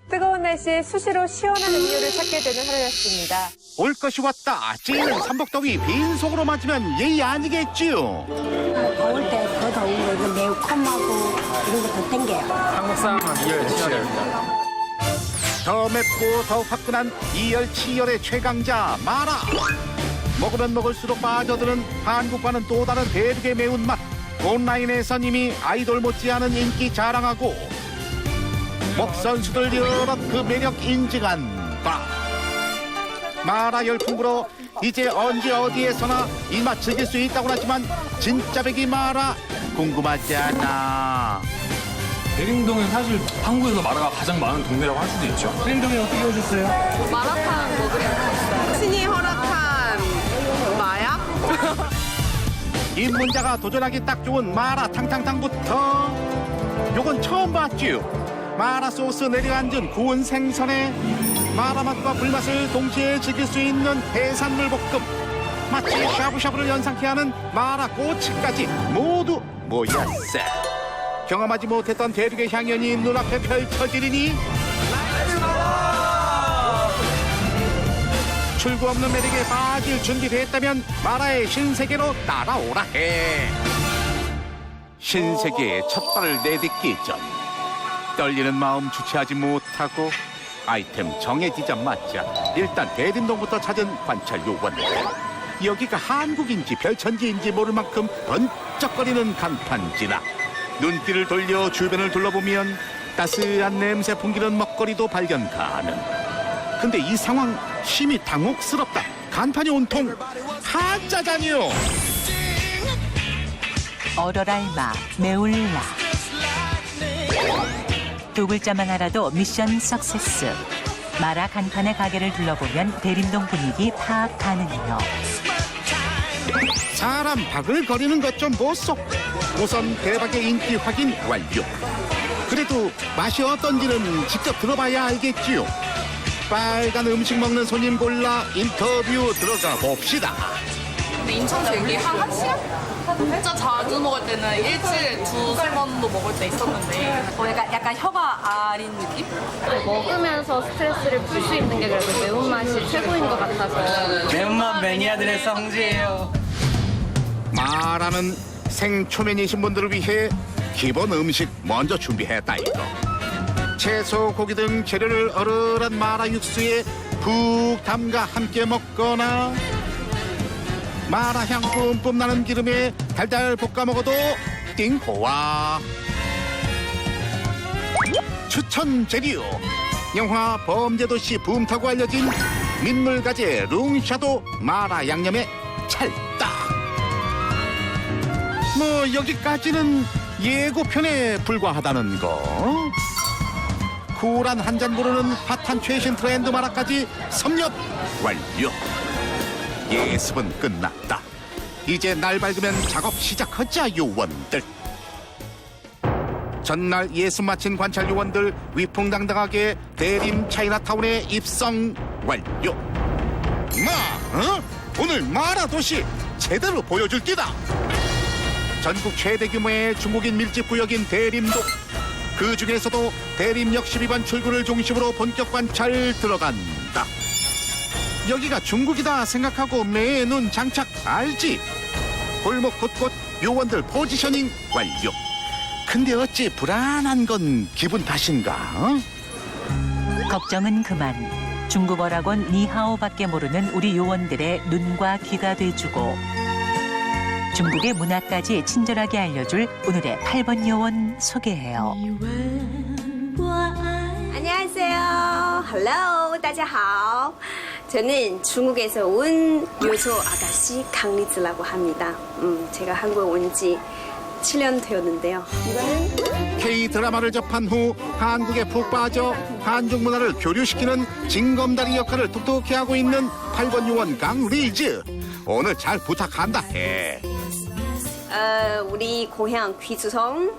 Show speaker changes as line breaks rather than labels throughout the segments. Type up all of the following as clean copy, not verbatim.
뜨거운 날씨에 수시로 시원한 음료를 찾게 되는 하루였습니다.
올 것이 왔다. 찌는 삼복더위 빈속으로 맞으면 예의 아니겠지요.
더울 때 더 더운 거, 이거 매콤하고 이런 거 더 땡겨요.
한국 사람은 이열 치열입니다.
더 맵고 더 화끈한 이열치열의 최강자 마라. 먹으면 먹을수록 빠져드는 한국과는 또 다른 대륙의 매운맛. 온라인에선 이미 아이돌 못지않은 인기 자랑하고 먹선수들 여럿 그 매력 인증한다. 마라 열풍 불어 이제 언제 어디에서나 이 맛 즐길 수 있다고 하지만 진짜 백이 마라 궁금하지 않아.
대림동은 사실 한국에서 마라가 가장 많은 동네라고 할 수도 있죠. 대림동에 어떻게 오셨어요?
마라탕 먹으려고 했어요. 신이 허락한 마약?
입문자가 도전하기 딱 좋은 마라 탕탕탕부터 요건 처음 봤지요. 마라 소스 내려앉은 구운 생선에 마라 맛과 불맛을 동시에 즐길 수 있는 해산물 볶음. 마치 샤브샤브를 연상케 하는 마라 꼬치까지 모두 모였어. 경험하지 못했던 대륙의 향연이 눈앞에 펼쳐지리니 출구 없는 매력에 빠질 준비됐다면 마라의 신세계로 따라오라 해. 신세계에 첫 발을 내딛기 전 떨리는 마음 주체하지 못하고 아이템 정해지자마자 일단 대림동부터 찾은 관찰 요원들. 여기가 한국인지 별천지인지 모를 만큼 번쩍거리는 간판지나 눈길을 돌려 주변을 둘러보면 따스한 냄새 풍기는 먹거리도 발견 가능. 근데 이 상황 심히 당혹스럽다. 간판이 온통 한자잖요.
얼얼알마 매울라. 두 글자만 알아도 미션 석세스. 마라 간판의 가게를 둘러보면 대림동 분위기 파악 가능해요.
사람 바글거리는 것 좀 보소. 우선 대박의 인기 확인 완료. 그래도 맛이 어떤지는 직접 들어봐야 알겠지요. 빨간 음식 먹는 손님 골라 인터뷰 들어가 봅시다.
근데 인천에서 여기 한 시간? 진짜 자주 먹을 때는 일주일에 2-3번도 먹을 때 있었는데 약간 혀가 아린 느낌?
먹으면서 스트레스를 풀 수 있는 게 그래도 매운맛이 최고인 것 같아서.
매운맛 매니아들의 성지예요.
마라는 생초면이신 분들을 위해 기본 음식 먼저 준비했다 이거. 채소, 고기 등 재료를 얼얼한 마라 육수에 푹 담가 함께 먹거나 마라 향 뿜뿜 나는 기름에 달달 볶아 먹어도 띵호와. 추천 재료 영화 범죄도시 붐타고 알려진 민물가재 룽샤도 마라 양념에 찰떡. 뭐 여기까지는 예고편에 불과하다는 거. 쿨한 한 잔 부르는 핫한 최신 트렌드 마라까지 섭렵 완료. 예습은 끝났다. 이제 날 밝으면 작업 시작하자 요원들. 전날 예습 마친 관찰 요원들 위풍당당하게 대림 차이나타운에 입성 완료. 오늘 마라 도시 제대로 보여줄 끼다. 전국 최대 규모의 중국인 밀집 구역인 대림동. 그 중에서도 대림역 12번 출구를 중심으로 본격 관찰 들어간다. 여기가 중국이다 생각하고 맨눈 장착 알지? 골목 곳곳 요원들 포지셔닝 완료. 근데 어찌 불안한 건 기분 탓인가?
걱정은 그만. 중국어라곤 니하오밖에 모르는 우리 요원들의 눈과 귀가 돼주고 중국의 문화까지 친절하게 알려줄 오늘의 8번 요원 소개해요.
안녕하세요. Hello, 大家好. 저는 중국에서 온 요소 아가씨 강리즈라고 합니다. 제가 한국에 온 지 7년 되었는데요. 이거는
K-드라마를 접한 후 한국에 푹 빠져 한중 문화를 교류시키는 징검다리 역할을 톡톡히 하고 있는 8번 요원 강리즈. 오늘 잘 부탁한다 해.
우리 고향 귀주성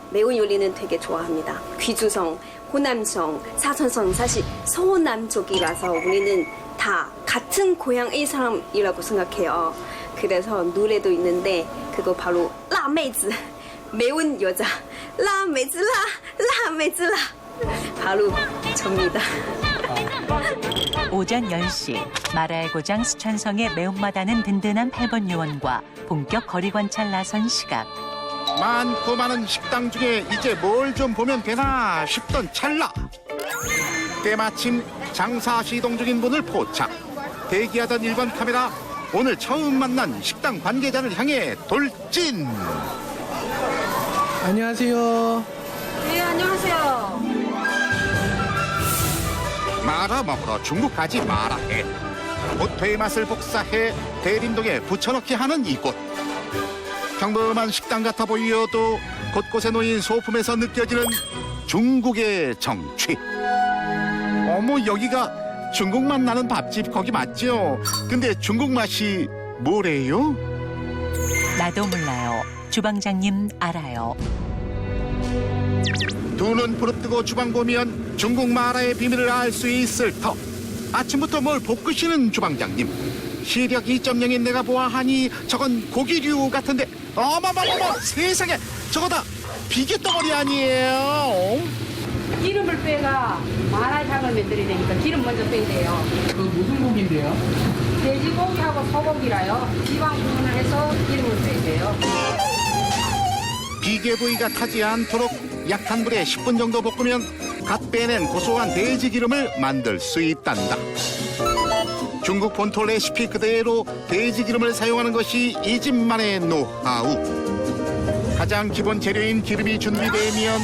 매운 요리는 되게 좋아합니다. 귀주성, 호남성, 사천성 사실 서남쪽이라서 우리는 다 같은 고향의 사람이라고 생각해요. 그래서 노래도 있는데 그거 바로 라메즈 매운 여자 라메즈라 라메즈라 바로 접니다.
오전 10시 마라의 고장 수천성의 매운맛하는 든든한 8번 요원과 본격 거리 관찰 나선 시각.
많고 많은 식당 중에 이제 뭘 좀 보면 되나 싶던 찰나 때마침 장사 시동 중인 분을 포착. 대기하던 1번 카메라 오늘 처음 만난 식당 관계자를 향해 돌진.
안녕하세요.
네, 안녕하세요.
마라 먹으러 중국까지 마라해 고토의 맛을 복사해 대림동에 붙여넣기 하는 이곳. 평범한 식당 같아 보여도 곳곳에 놓인 소품에서 느껴지는 중국의 정취. 어머, 여기가 중국맛 나는 밥집 거기 맞죠? 근데 중국 맛이 뭐래요?
나도 몰라요. 주방장님 알아요.
두 눈 부릅뜨고 주방 보면 중국 마라의 비밀을 알 수 있을 터. 아침부터 뭘 볶으시는 주방장님. 시력 2.0인 내가 보아하니 저건 고기류 같은데 어머머머머 세상에 저거 다 비계 덩어리 아니에요?
기름을 빼가 마라향을 만들어내니까 기름 먼저 빼야 돼요.
그 무슨 고기인데요?
돼지고기하고 소고기라요. 지방 분해를 해서 기름을 빼야 돼요.
비계 부위가 타지 않도록 약한 불에 10분 정도 볶으면 갓 빼낸 고소한 돼지 기름을 만들 수 있단다. 중국 본토 레시피 그대로 돼지 기름을 사용하는 것이 이 집만의 노하우. 가장 기본 재료인 기름이 준비되면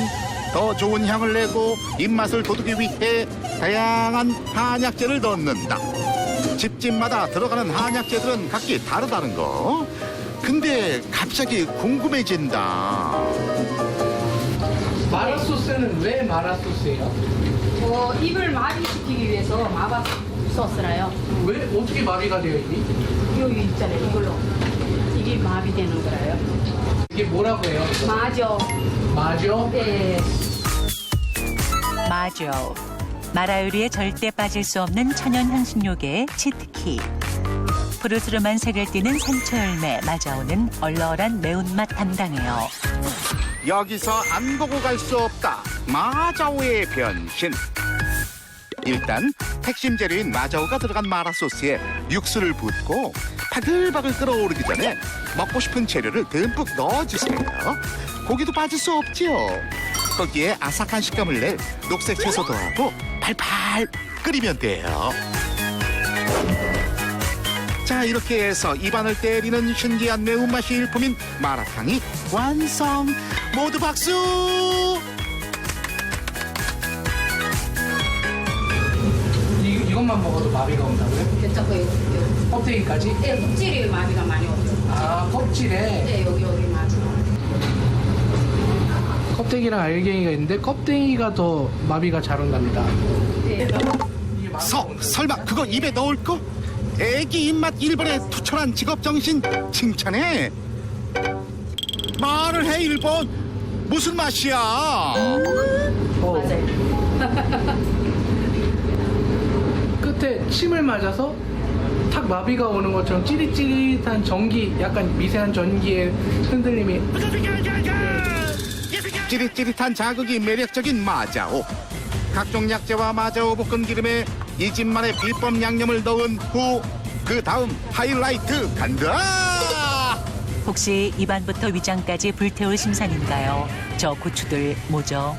더 좋은 향을 내고 입맛을 돋우기 위해 다양한 한약재를 넣는다. 집집마다 들어가는 한약재들은 각기 다르다는 거. 근데 갑자기 궁금해진다.
마라 소스는 왜 마라 소스예요?
입을 마비시키기 위해서 마바 소스라요.
왜 어떻게 마비가 되어 있니?
여기 있잖아요. 이걸로. 이게 마비되는 거라요.
이게 뭐라고 해요?
마죠.
마죠?
네.
마죠. 마라 요리에 절대 빠질 수 없는 천연 향신료계의 치트키. 푸르스름한 색을 띠는 산초열매 마자오는 얼얼한 매운맛 담당해요.
여기서 안 보고 갈 수 없다. 마자오의 변신. 일단 핵심 재료인 마자오가 들어간 마라 소스에 육수를 붓고 바글바글 끓어오르기 전에 먹고 싶은 재료를 듬뿍 넣어주세요. 고기도 빠질 수 없지요. 거기에 아삭한 식감을 낼 녹색 채소도 하고 팔팔 끓이면 돼요. 자, 이렇게 해서 입안을 때리는 신기한 매운맛이 일품인 마라탕이 완성. 모두 박수.
이것만 먹어도 마비가 온다고요?
괜찮고요.
껍데기까지?
네, 껍질이 마비가 많이 오죠.
아, 껍질에?
네, 여기 마비.
껍데기랑 알갱이가 있는데 껍데기가 더 마비가 잘 온답니다.
네.
설마 그거 입에 넣을 거? 애기 입맛 1번에 투철한 직업정신 칭찬해. 말을 해 1번. 무슨 맛이야?
끝에 침을 맞아서 탁 마비가 오는 것처럼 찌릿찌릿한 전기, 약간 미세한 전기의 흔들림이.
찌릿찌릿한 자극이 매력적인 마자오. 각종 약재와 마자오 볶은 기름에 이 집만의 비법 양념을 넣은 후 그 다음 하이라이트 간다.
혹시 입안부터 위장까지 불태울 심산인가요? 저 고추들 뭐죠?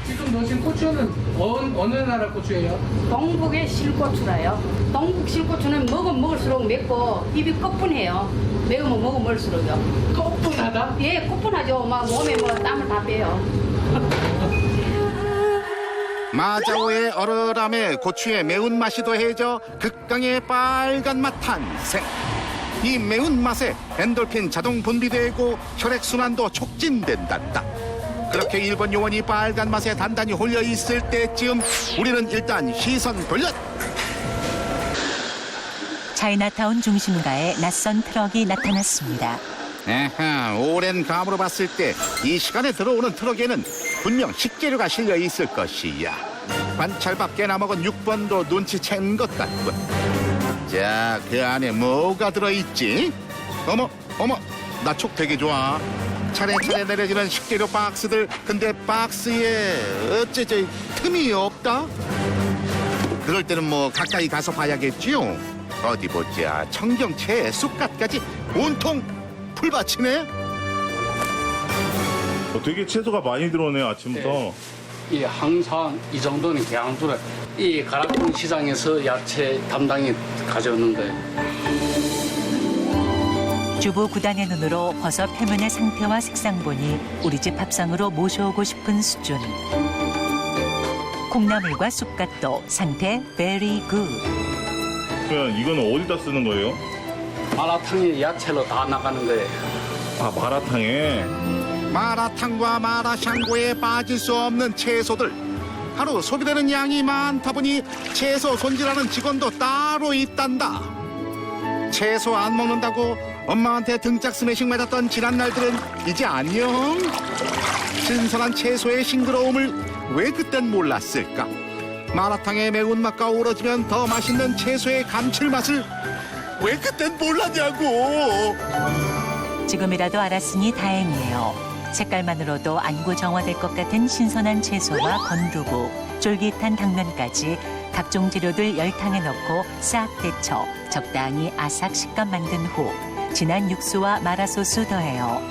지금 넣으신 고추는 어느 나라 고추예요?
동북의 실고추라요. 동북 실고추는 먹으면 먹을수록 맵고 입이 꺼분해요. 매우면 먹으면 먹을수록요.
꺼분하다?
예, 꺼분하죠. 막 몸에 뭐 땀을 다 빼요.
마자오의 얼얼함에 고추의 매운맛이 더해져 극강의 빨간 맛 탄생. 이 매운맛에 엔돌핀 자동 분비되고 혈액순환도 촉진된단다. 그렇게 일본 요원이 빨간 맛에 단단히 홀려 있을 때쯤 우리는 일단 시선 돌려.
차이나타운 중심가에 낯선 트럭이 나타났습니다.
에하, 오랜 감으로 봤을 때 이 시간에 들어오는 트럭에는 분명 식재료가 실려 있을 것이야. 관찰밥 깨나 먹은 6번도 눈치챈 것 같군. 자, 그 안에 뭐가 들어있지? 어머, 나 촉 되게 좋아. 차례차례 내려지는 식재료 박스들. 근데 박스에 어째 틈이 없다? 그럴 때는 뭐 가까이 가서 봐야겠지요. 어디 보자. 청경채, 쑥갓까지 온통 풀밭이네.
되게 채소가 많이 들어오네요, 아침부터.
이 항상 이 정도는 개항주래. 이 가락동 시장에서 야채 담당이 가져오는 거예요.
주부 구단의 눈으로 버섯 표면의 상태와 색상 보니 우리 집 밥상으로 모셔오고 싶은 수준. 콩나물과 쑥갓도 상태 very good.
그러면 이거는 어디다 쓰는 거예요?
마라탕에 야채로 다 나가는 거예요.
아, 마라탕에.
마라탕과 마라샹궈에 빠질 수 없는 채소들. 하루 소비되는 양이 많다 보니 채소 손질하는 직원도 따로 있단다. 채소 안 먹는다고 엄마한테 등짝 스매싱 맞았던 지난 날들은 이제 안녕. 신선한 채소의 싱그러움을 왜 그땐 몰랐을까? 마라탕의 매운맛과 어우러지면 더 맛있는 채소의 감칠맛을 왜 그땐 몰랐냐고.
지금이라도 알았으니 다행이에요. 색깔만으로도 안구정화될 것 같은 신선한 채소와 건두부, 쫄깃한 당면까지 각종 재료들 열탕에 넣고 싹 데쳐 적당히 아삭 식감 만든 후 진한 육수와 마라소스 더해요.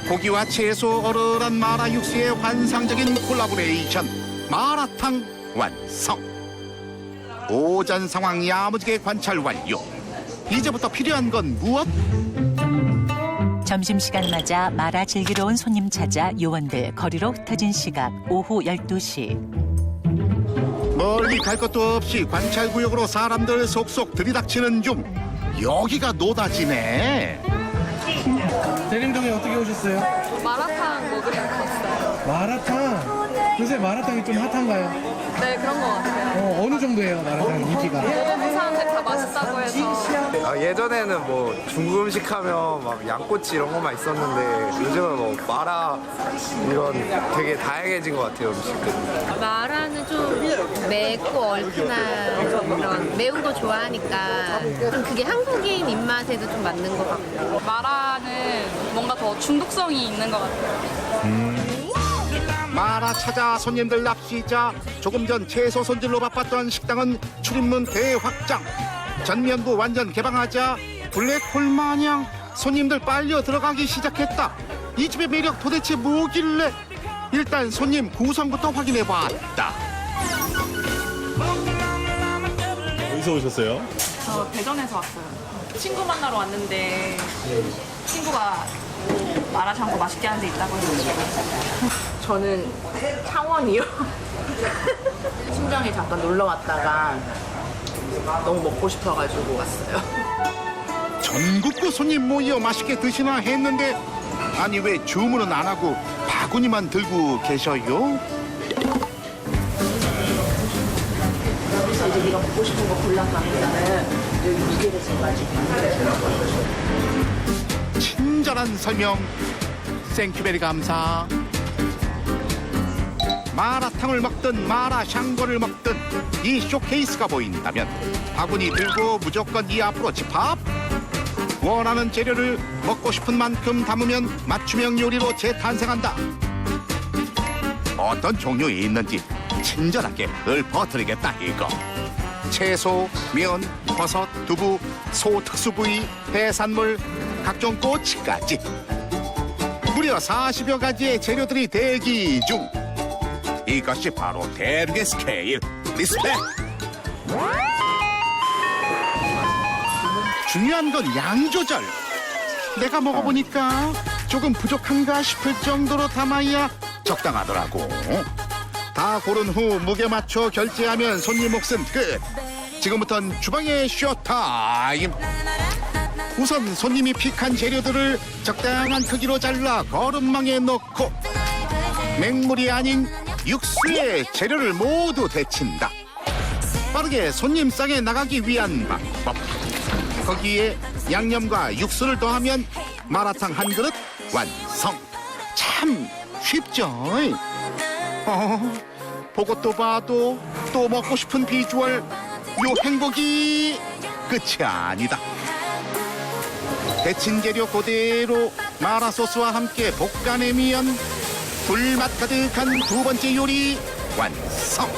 고기와 채소 얼얼한 마라 육수의 환상적인 콜라보레이션 마라탕 완성. 오전 상황 야무지게 관찰 완료. 이제부터 필요한 건 무엇?
점심시간 맞아 마라 즐기러 온 손님 찾아 요원들 거리로 흩어진 시각 오후 12시.
멀리 갈 것도 없이 관찰구역으로 사람들 속속 들이닥치는 중 여기가 노다지네.
대림동에 어떻게 오셨어요?
마라탕 먹으러 갔어요.
마라탕. 요새 마라탕이 좀 핫한가요?
네, 그런 것 같아요.
어느 정도예요, 마라탕 인기가?
모든 사람들 다 맛있다고 해서.
예전에는 뭐 중국 음식 하면 막 양꼬치 이런 것만 있었는데 요즘은 뭐 마라 이런 되게 다양해진 것 같아요, 음식들이.
마라는 좀 맵고 얼큰한 그런 매운 거 좋아하니까 좀 그게 한국인 입맛에도 좀 맞는 것 같고.
마라는 뭔가 더 중독성이 있는 것 같아요.
마라 찾아 손님들 납시자. 조금 전 채소 손질로 바빴던 식당은 출입문 대확장. 전면부 완전 개방하자 블랙홀 마냥 손님들 빨려 들어가기 시작했다. 이 집의 매력 도대체 뭐길래? 일단 손님 구성부터 확인해 봤다.
어디서 오셨어요?
저 대전에서 왔어요. 친구 만나러 왔는데 친구가 마라샹궈 맛있게 하는 데 있다고 해서.
저는 창원이요. 친정에 잠깐 놀러 왔다가 너무 먹고 싶어가지고 왔어요.
전국구 손님 모여 맛있게 드시나 했는데 아니 왜 주문은 안 하고 바구니만 들고 계셔요?
이제 네가 먹고 싶은 거 골라서 하면은 여기 무게를 재가지고
친절한 설명 생큐베리 감사. 마라탕을 먹든 마라샹궈를 먹든 이 쇼케이스가 보인다면 바구니 들고 무조건 이 앞으로 집합. 원하는 재료를 먹고 싶은 만큼 담으면 맞춤형 요리로 재탄생한다. 어떤 종류에 있는지 친절하게 읊어드리겠다 이거. 채소, 면, 버섯, 두부, 소 특수 부위, 해산물, 각종 꼬치까지 무려 40여 가지의 재료들이 대기 중. 이것이 바로 대륙의 스케일. 리스펙. 중요한 건 양 조절. 내가 먹어보니까 조금 부족한가 싶을 정도로 담아야 적당하더라고. 다 고른 후 무게 맞춰 결제하면 손님 몫은 끝. 지금부턴 주방의 쇼타임. 우선 손님이 픽한 재료들을 적당한 크기로 잘라 거름망에 넣고 맹물이 아닌 육수에 재료를 모두 데친다. 빠르게 손님 상에 나가기 위한 방법. 거기에 양념과 육수를 더하면 마라탕 한 그릇 완성. 참 쉽죠? 보고 또 봐도 또 먹고 싶은 비주얼. 요 행복이 끝이 아니다. 데친 재료 그대로 마라 소스와 함께 볶아내면 불맛 가득한 두 번째 요리 완성.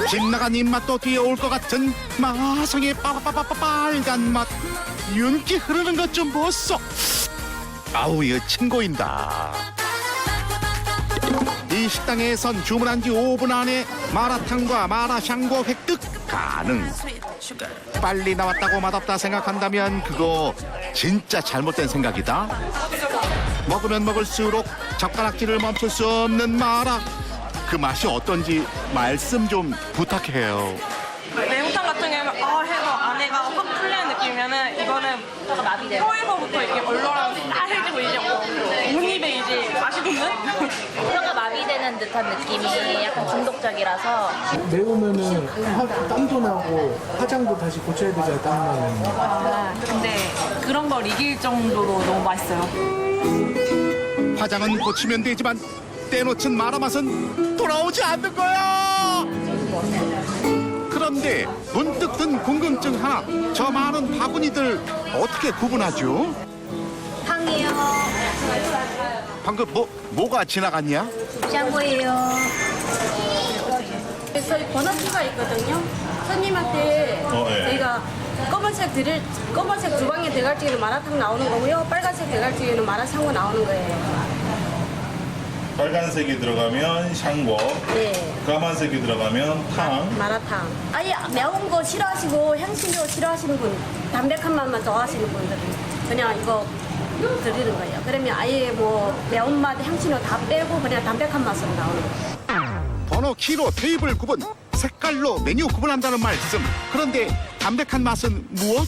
집 나간 입맛도 뛰어올 것 같은 마성의 빨간 맛. 윤기 흐르는 것 좀 보소. 아우 이거 친고인다. 이 식당에선 주문한 지 5분 안에 마라탕과 마라샹궈 획득 가능. 빨리 나왔다고 맛없다 생각한다면 그거 진짜 잘못된 생각이다. 먹으면 먹을수록 젓가락질을 멈출 수 없는 마라. 그 맛이 어떤지 말씀 좀 부탁해요.
매운탕 같은 경우는 해서 안에가 확 풀리는 느낌이면은 이거는 혀에서부터 이렇게 얼얼하고 싸해지고 이제 온 입에 이제 맛이 돋는?
혀가 마비되는 듯한 느낌이 약간 중독적이라서.
매우면은 땀도 나고 화장도 다시 고쳐야 되잖아요. 땀 나면.
근데 그런 걸 이길 정도로 너무 맛있어요.
화장은 고치면 되지만 떼놓친 마라 맛은 돌아오지 않는 거야. 그런데 문득 든 궁금증 하나. 저 많은 바구니들 어떻게 구분하죠?
탕이요.
방금 뭐가 지나갔냐?
샹궈예요. 저희 번호표가 있거든요. 손님한테
예.
저희가 검은색 주방에 대갈찌개는 마라탕 나오는 거고요. 빨간색 대갈찌개는 마라샹궈 나오는 거예요.
빨간색이 들어가면 샹궈,
네.
까만색이 들어가면 탕.
마라탕. 아예 매운 거 싫어하시고 향신료 싫어하시는 분, 담백한 맛만 좋아하시는 분들은 그냥 이거 드리는 거예요. 그러면 아예 뭐 매운맛, 향신료 다 빼고 그냥 담백한 맛으로 나오는 거예요.
번호 키로 테이블 구분, 색깔로 메뉴 구분한다는 말씀. 그런데 담백한 맛은 무엇?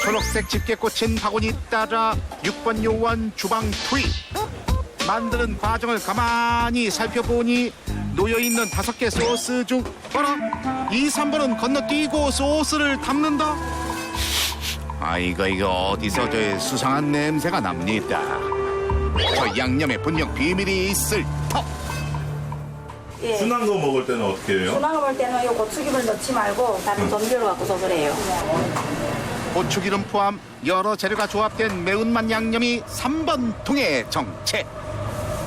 초록색 짙게 꽂힌 바구니 따라 6번 요원 주방 투입. 만드는 과정을 가만히 살펴보니 놓여있는 5개 소스 중 어라? 2, 3번은 건너뛰고 소스를 담는다? 아 이거 어디서 저 수상한 냄새가 납니다. 저 양념에 분명 비밀이 있을 터.
예.
순한 거 먹을 때는 어떻게 해요?
순한 거 먹을 때는 요 고추기름 넣지 말고 다른 전별로 갖고서 그래요.
고추기름 포함 여러 재료가 조합된 매운맛 양념이 3번 통의 정체.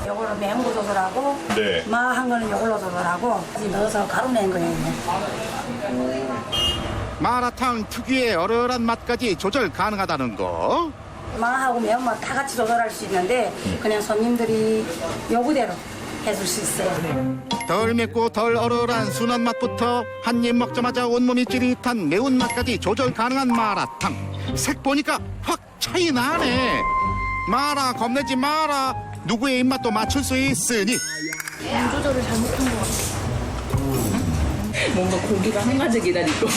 요거를 매운 거 조절하고
네.
마한 거는 요걸로 조절하고 넣어서 가루 낸 거예요.
마라탕 특유의 얼얼한 맛까지 조절 가능하다는 거.
마하고 매운맛 다 같이 조절할 수 있는데 그냥 손님들이 요구대로 해줄 수 있어요.
덜 맵고 덜 얼얼한 순한 맛부터 한 입 먹자마자 온몸이 찌릿한 매운맛까지 조절 가능한 마라탕. 색 보니까 확 차이 나네. 마라 겁내지 마라. 누구의 입맛도 맞출 수 있으니.
물 조절을 잘못한 것 같아요.
뭔가 고기가 한가득 기다리고.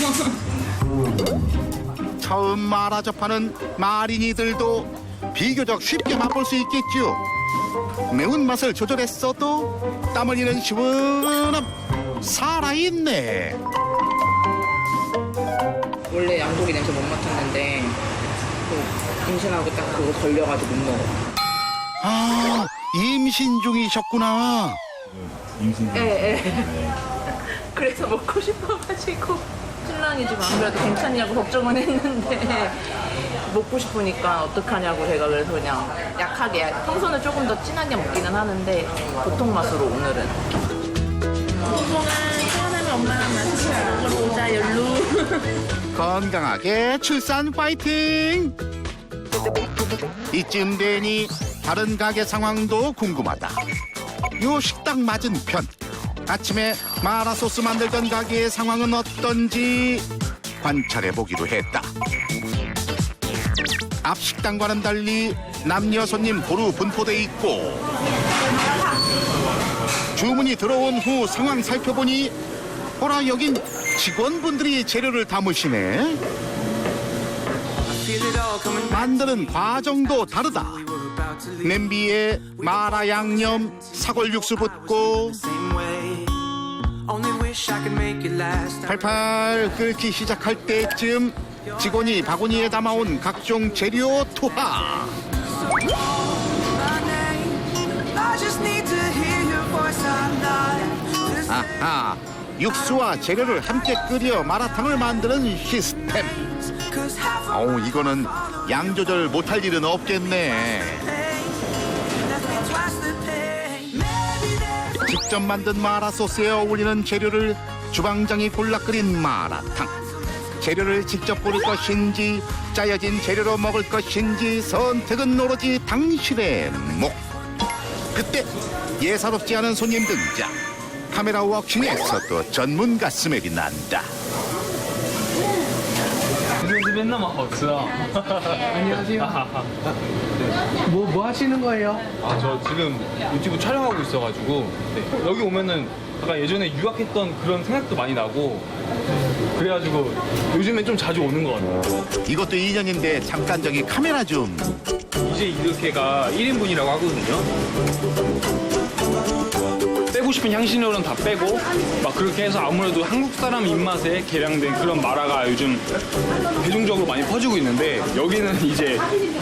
처음 마라 접하는 마린이들도 비교적 쉽게 맛볼 수 있겠죠. 매운맛을 조절했어도 땀 흘리는 시원함 살아있네.
원래 양고기 냄새 못 맡았는데 임신하고 딱 그거 걸려가지고 못 먹어.
아 임신 중이셨구나.
임신 중.
예. 그래서 먹고 싶어가지고 신랑이 지금 안 그래도 괜찮냐고 걱정은 했는데 먹고 싶으니까 어떡하냐고 제가 그래서 그냥 약하게 평소는 조금 더 진하게 먹기는 하는데 보통 맛으로 오늘은 소송은 태어나면 엄마랑 맛있게 먹으러 오자 열루.
건강하게 출산 파이팅. 이쯤 되니 다른 가게 상황도 궁금하다. 요 식당 맞은편 아침에 마라 소스 만들던 가게의 상황은 어떤지 관찰해 보기로 했다. 앞 식당과는 달리 남녀 손님 고루 분포돼 있고 주문이 들어온 후 상황 살펴보니 어라 여긴 직원분들이 재료를 담으시네. 만드는 과정도 다르다. 냄비에 마라 양념, 사골 육수 붓고 팔팔 끓기 시작할 때쯤 직원이 바구니에 담아온 각종 재료 투하. 아하, 육수와 재료를 함께 끓여 마라탕을 만드는 시스템. 이거는 양 조절 못할 일은 없겠네. 직접 만든 마라 소스에 어울리는 재료를 주방장이 골라 끓인 마라탕. 재료를 직접 고를 것인지 짜여진 재료로 먹을 것인지 선택은 오로지 당신의 목. 그때 예사롭지 않은 손님 등장. 카메라 워킹에서도 전문가 스멜이 난다.
这边那么好吃啊！
안녕하세요. 뭐 하시는 거예요?
저 지금 유튜브 촬영하고 있어가지고 여기 오면은 약간 예전에 유학했던 그런 생각도 많이 나고 그래가지고 요즘엔 좀 자주 오는 것 같아요.
이것도 인연인데 잠깐 저기 카메라 좀.
이제 이렇게가 1인분이라고 하거든요. 빼고 싶은 향신료는 다 빼고 막 그렇게 해서 아무래도 한국 사람 입맛에 개량된 그런 마라가 요즘 대중적으로 많이 퍼지고 있는데 여기는 이제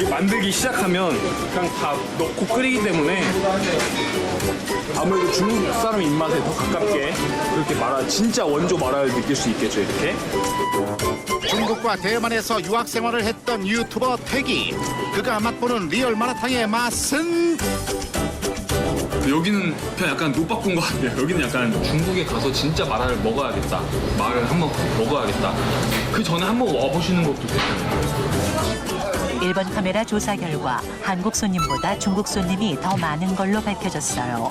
만들기 시작하면 그냥 다 넣고 끓이기 때문에 아무래도 중국 사람 입맛에 더 가깝게 그렇게 마라 진짜 원조 마라를 느낄 수 있겠죠 이렇게.
중국과 대만에서 유학 생활을 했던 유튜버 태기. 그가 맛보는 리얼 마라탕의 맛은?
여기는 그냥 약간 노바꾼 것 같아요. 여기는 약간 중국에 가서 진짜 마라를 먹어야겠다. 마라를 한번 먹어야겠다. 그 전에 한번 와보시는 것도 괜찮아요.
일본 카메라 조사 결과 한국 손님보다 중국 손님이 더 많은 걸로 밝혀졌어요.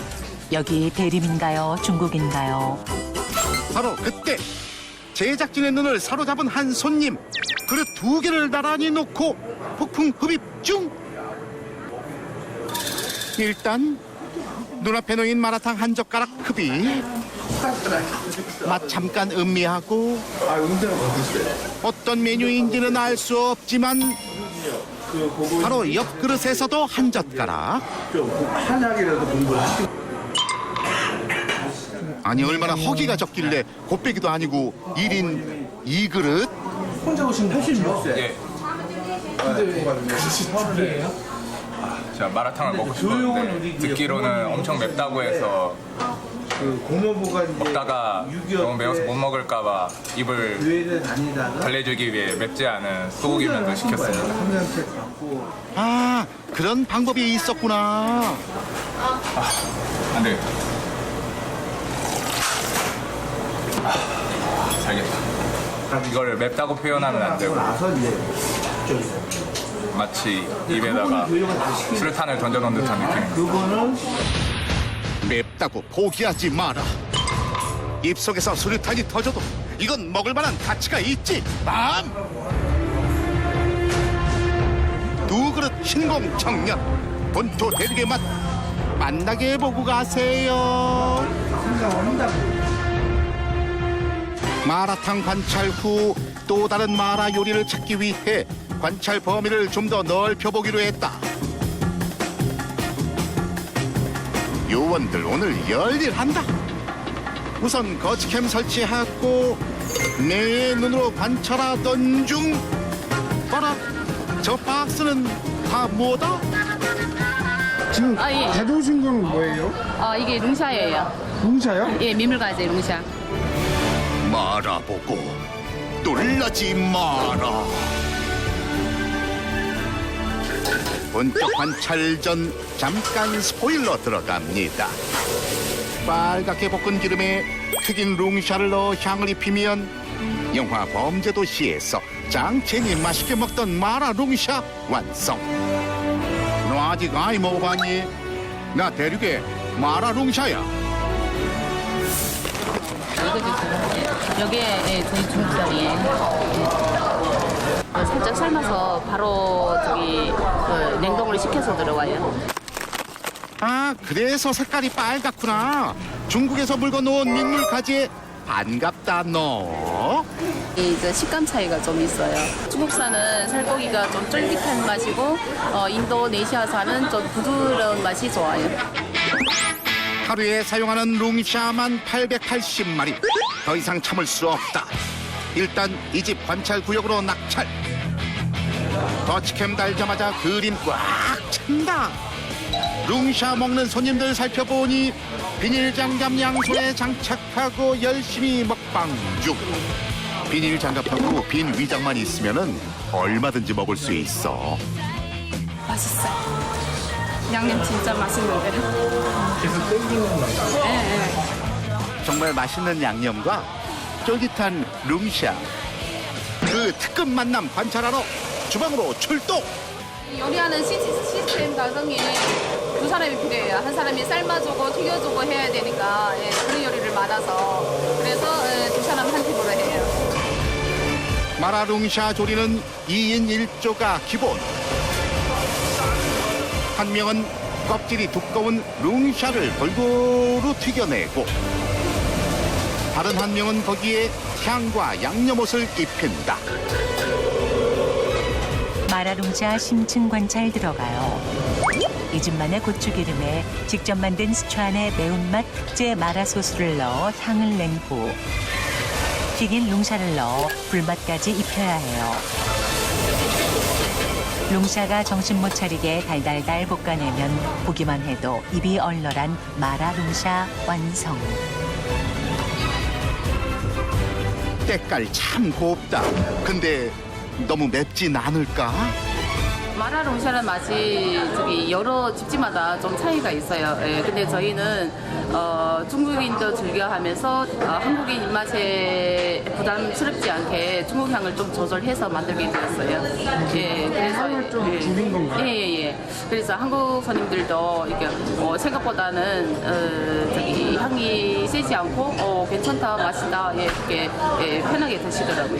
여기 대림인가요? 중국인가요?
바로 그때 제작진의 눈을 사로잡은 한 손님. 그릇 2개를 나란히 놓고 폭풍 흡입 중. 일단 눈앞에 놓인 마라탕 한 젓가락 흡입. 맛 잠깐 음미하고 어떤 메뉴인지는 알 수 없지만 바로 옆 그릇에서도 한 젓가락. 아니 얼마나 허기가 적길래 곱빼기도 아니고 1인 2그릇?
혼자 오신 거 하시죠?
예.
근데 왜 처음이에요?
제가 마라탕을 먹고 싶었는데 듣기로는 엄청 맵다고 해서 먹다가 너무 매워서 못 먹을까봐 입을 달래주기 위해 맵지 않은 소고기면도 시켰습니다.
아, 그런 방법이 있었구나.
안 되겠다. 살겠다. 이걸 맵다고 표현하면 안 되고 마치 입에다가 수류탄을 던져놓은 듯한 느낌.
맵다고 포기하지 마라. 입속에서 수류탄이 터져도 이건 먹을 만한 가치가 있지. 맘! 2그릇 신공 청년. 본토 대륙의 맛 만나게 해보고 가세요. 마라탕 관찰 후 또 다른 마라 요리를 찾기 위해 관찰 범위를 좀 더 넓혀보기로 했다. 요원들 오늘 열일한다. 우선 거치캠 설치하고 내 눈으로 관찰하던 중 봐라, 저 박스는 다 뭐다?
지금
예.
가져오신 건 뭐예요?
이게 룽샤예요.
룽샤요?
예, 민물가재 룽샤.
말아보고 놀라지 마라. 본격 관찰 전 잠깐 스포일러 들어갑니다. 빨갛게 볶은 기름에 튀긴 룽샤를 넣어 향을 입히면 영화 범죄도시에서 장첸이 맛있게 먹던 마라 룽샤 완성. 너 아직 아이 먹어봤니? 나 대륙의 마라 룽샤야.
여기에 저희 중국살이에요. 살짝 삶아서 바로 냉동을 시켜서 들어와요.
아, 그래서 색깔이 빨갛구나. 중국에서 물건 놓은 민물가지에 반갑다 너.
이제 식감 차이가 좀 있어요. 중국산은 살코기가 좀 쫄깃한 맛이고 인도네시아산은 좀 부드러운 맛이 좋아요.
하루에 사용하는 룽샤만 880마리. 더 이상 참을 수 없다. 일단 이 집 관찰 구역으로 낙찰. 더치캠 달자마자 그림 꽉 찬다. 룽샤 먹는 손님들 살펴보니 비닐장갑 양손에 장착하고 열심히 먹방 중. 비닐장갑하고 빈 위장만 있으면은 얼마든지 먹을 수 있어.
맛있어요. 양념 진짜 맛있는데.
계속 땡기는 맛.
네.
정말 맛있는 양념과 쫄깃한 룽샤. 그 특급 만남 관찰하러 주방으로 출동.
요리하는 시스템 과정이 두 사람이 필요해요. 한 사람이 삶아주고 튀겨주고 해야 되니까 그런 요리를 많아서 그래서 두 사람 한 팀으로 해요.
마라룽샤 조리는 2인 1조가 기본. 한 명은 껍질이 두꺼운 룽샤를 골고루 튀겨내고 다른 한 명은 거기에 향과 양념옷을 입힌다.
마라룽샤 심층 관찰 들어가요. 이 집만의 고추기름에 직접 만든 스촨의 매운맛 특제 마라소스를 넣어 향을 낸 후 튀긴 룽샤를 넣어 불맛까지 입혀야 해요. 룽샤가 정신 못 차리게 달달달 볶아내면 보기만 해도 입이 얼얼한 마라룽샤 완성.
때깔 참 곱다. 근데 너무 맵진 않을까?
마라롱샤는 맛이 여러 집집마다 좀 차이가 있어요. 근데 저희는 중국인도 즐겨하면서 한국인 입맛에 부담스럽지 않게 중국 향을 좀 조절해서 만들게 되었어요. 그래서
향을 좀 줄인 건가요?
예. 그래서 한국 손님들도 이렇게 생각보다는 향이 세지 않고 괜찮다, 맛있다 이렇게 편하게 드시더라고요.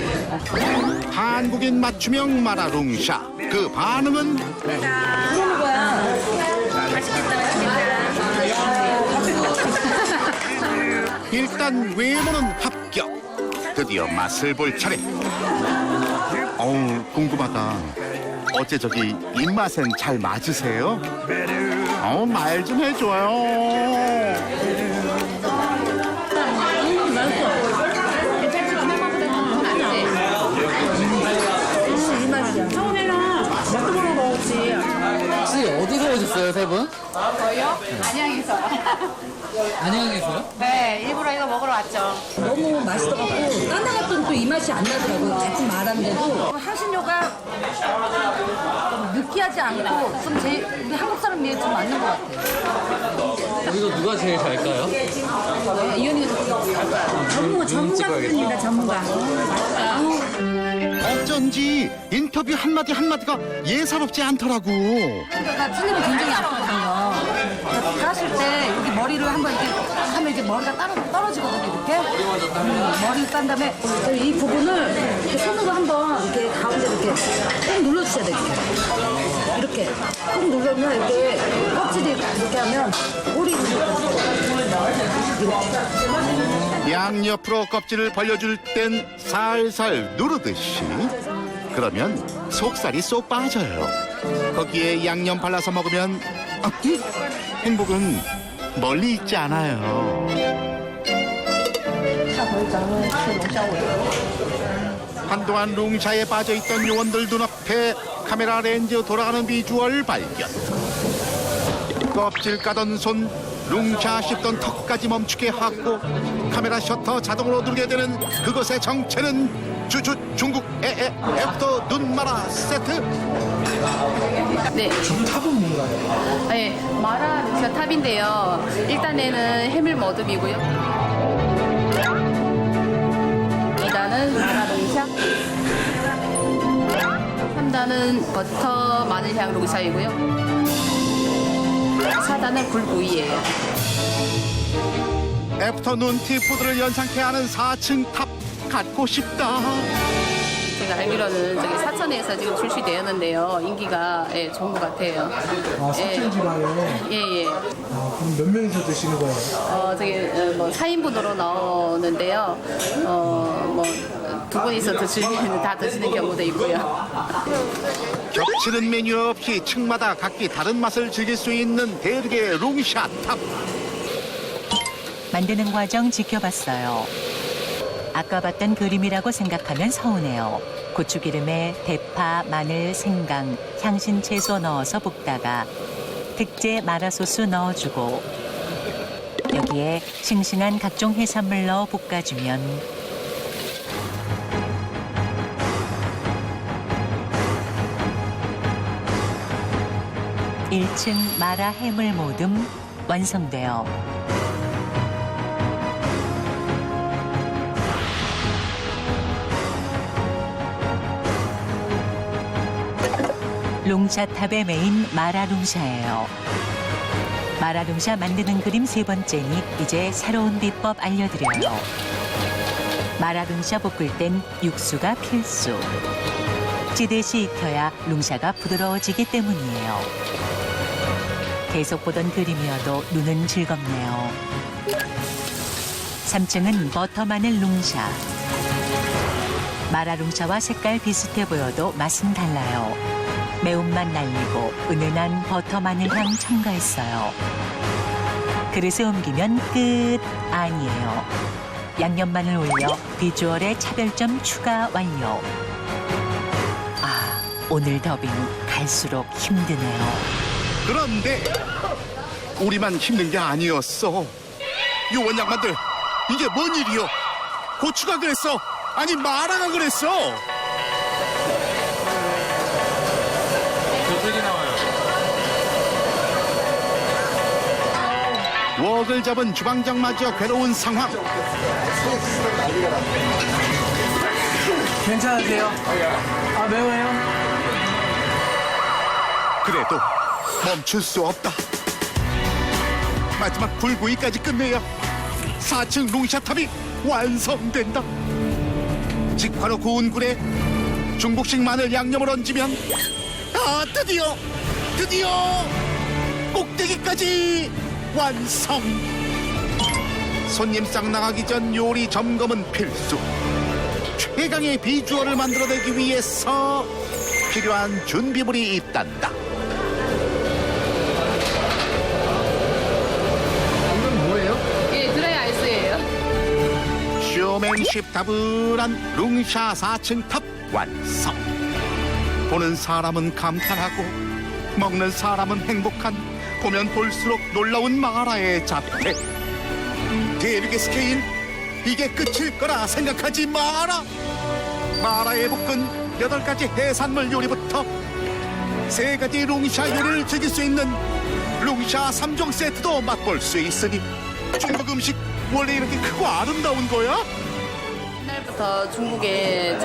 한국인 맞춤형 마라룽샤. 그 반응은?
그러는 거야. 맛있겠다.
일단 외모는 합격. 드디어 맛을 볼 차례. 어우, 궁금하다. 어째 저기 입맛엔 잘 맞으세요? 말 좀 해줘요.
혹시 어디서 오셨어요, 세 분?
저요? 안양에서.
안양에서요?
네, 일부러 이거 먹으러 왔죠.
너무 맛있어갖고 딴 데 갔더니 또 이 맛이 안 나더라고요. 같은 말한데도
향신료가 좀 느끼하지 않고 좀 우리 한국 사람에 좀 맞는 것 같아요.
여기서 누가 제일 잘까요?
이현이가 전문가입니다. 전문가.
어쩐지 인터뷰 한마디 한마디가 예사롭지 않더라고.
그러니까 틀리면 굉장히 아프거든요. 하실 때 여기 머리를 한번 이렇게 하면 이제 머리가 떨어지거든요. 이렇게. 머리를 딴 다음에 이 부분을 이렇게 손으로 한번 이렇게 가운데 이렇게 꼭 눌러주셔야 돼요. 이렇게 꼭 누르면 이렇게 껍질이 이렇게 하면 꼬리
양옆으로 껍질을 벌려줄 땐 살살 누르듯이. 그러면 속살이 쏙 빠져요. 거기에 양념 발라서 먹으면 행복은 멀리 있지 않아요. 한동안 룽샤에 빠져있던 요원들 눈앞에 카메라 렌즈 돌아가는 비주얼 발견. 껍질 까던 손, 룽샤 씹던 턱까지 멈추게 하고 카메라 셔터 자동으로 누르게 되는 그것의 정체는 중국 애프터 눈마라 세트.
네.
탑은 뭔가요?
네, 마라룽샤 탑인데요. 1단에는 해물 머듬이고요. 2단은 마라룽샤. 3단은 버터 마늘향 룽샤이고요. 4단은 굴구이예요.
애프터눈 티푸드를 연상케 하는 4층 탑 갖고 싶다.
제가 알기로는 저기 사천에서 지금 출시되었는데요. 인기가 좋은 것 같아요.
아, 사천 지방에.
예.
그럼 몇 명이서 드시는 거예요?
저기 뭐 4인분으로 나오는데요. 뭐 두 분이서 다 드시는 경우도 있고요.
겹치는 메뉴 없이 층마다 각기 다른 맛을 즐길 수 있는 대륙의 룽샤 탑.
만드는 과정 지켜봤어요. 아까 봤던 그림이라고 생각하면 서운해요. 고추기름에 대파, 마늘, 생강, 향신 채소 넣어서 볶다가 특제 마라소스 넣어주고 여기에 싱싱한 각종 해산물 넣어 볶아주면 (1층) 마라 해물 모듬 완성돼요. 룽샤탑의 메인 마라룽샤예요. 마라룽샤 만드는 그림 3번째니 이제 새로운 비법 알려드려요. 마라룽샤 볶을 땐 육수가 필수. 찌듯이 익혀야 룽샤가 부드러워지기 때문이에요. 계속 보던 그림이어도 눈은 즐겁네요. 3층은 버터 마늘 룽샤. 마라룽샤와 색깔 비슷해 보여도 맛은 달라요. 매운맛 날리고 은은한 버터 마늘향 첨가했어요. 그릇에 옮기면 끝 아니에요. 양념 마늘 올려 비주얼에 차별점 추가 완료. 아, 오늘 더빙 갈수록 힘드네요.
그런데 우리만 힘든 게 아니었어. 요원 양반들, 이게 뭔 일이요? 고추가 그랬어? 아니 마라가 그랬어? 웍을 잡은 주방장마저 괴로운 상황.
괜찮으세요? 아, 매워요?
그래도 멈출 수 없다. 마지막 불구이까지 끝내야 4층 룽샤탑이 완성된다. 직화로 구운 굴에 중국식 마늘 양념을 얹으면 드디어 꼭대기까지 완성. 손님상 나가기 전 요리 점검은 필수. 최강의 비주얼을 만들어내기 위해서 필요한 준비물이 있단다.
이건 뭐예요?
예, 드라이 아이스예요.
쇼맨십 다블한 룽샤 4층 탑 완성. 보는 사람은 감탄하고 먹는 사람은 행복한, 보면 볼수록 놀라운 마라의 잡채. 대륙의 스케일, 이게 끝일 거라 생각하지 마라. 마라에 볶은 8가지 해산물 요리부터 3가지 룽샤 요리를 즐길 수 있는 룽샤 3종 세트도 맛볼 수 있으니 중국 음식 원래 이렇게 크고 아름다운 거야?
옛날부터 중국에